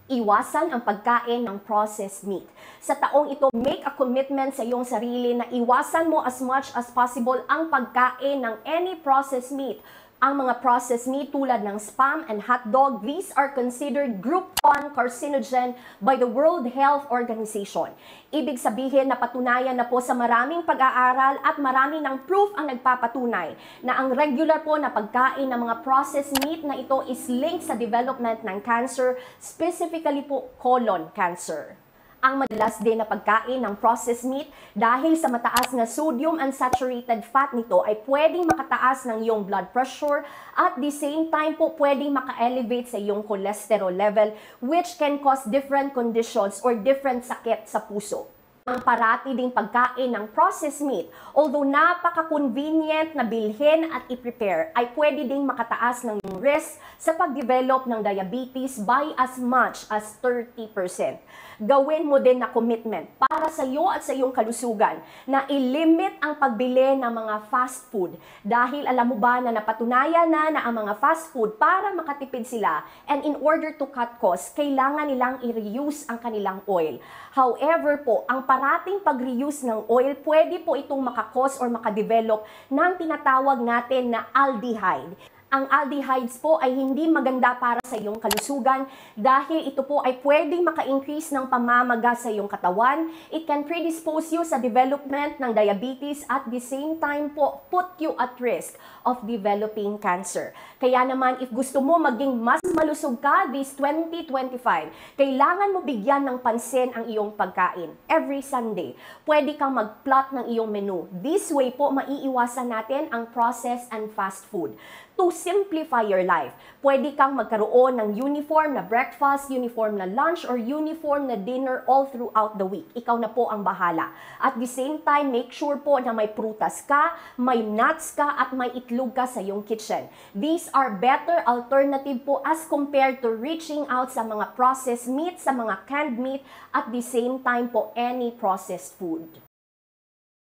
Iwasan ang pagkain ng processed meat. Sa taong ito, make a commitment sa iyong sarili na iwasan mo as much as possible ang pagkain ng any processed meat. Ang mga processed meat tulad ng spam and hotdog, these are considered Group 1 carcinogen by the World Health Organization. Ibig sabihin na patunayan na po sa maraming pag-aaral at marami ng proof ang nagpapatunay na ang regular po na pagkain ng mga processed meat na ito is linked sa development ng cancer, specifically po colon cancer. Ang madalas din na pagkain ng processed meat dahil sa mataas na sodium unsaturated fat nito ay pwedeng makataas ng iyong blood pressure at the same time po pwedeng maka-elevate sa iyong cholesterol level which can cause different conditions or different sakit sa puso. Ang parati ding pagkain ng processed meat, although napaka-convenient na bilhin at i-prepare, ay pwede ding makataas ng risk sa pag-develop ng diabetes by as much as 30%. Gawin mo din na commitment para sa iyo at sa iyong kalusugan na i-limit ang pagbili ng mga fast food dahil alam mo ba na napatunayan na ang mga fast food para makatipid sila and in order to cut costs, kailangan nilang i-reuse ang kanilang oil. However po, ang parating pag-reuse ng oil, pwede po itong makakos or makadevelop ng tinatawag natin na aldehyde. Ang aldehydes po ay hindi maganda para sa iyong kalusugan dahil ito po ay pwedeng maka-increase ng pamamaga sa iyong katawan. It can predispose you sa development ng diabetes at the same time po put you at risk of developing cancer. Kaya naman if gusto mo maging mas malusog ka this 2025, kailangan mo bigyan ng pansin ang iyong pagkain. Every Sunday, pwede kang mag-plot ng iyong menu. This way po maiiwasan natin ang processed and fast food. To simplify your life, pwede kang magkaroon ng uniform na breakfast, uniform na lunch, or uniform na dinner all throughout the week. Ikaw na po ang bahala. At the same time, make sure po na may prutas ka, may nuts ka, at may itlog ka sa iyong kitchen. These are better alternative po as compared to reaching out sa mga processed meat, sa mga canned meat, at the same time po any processed food.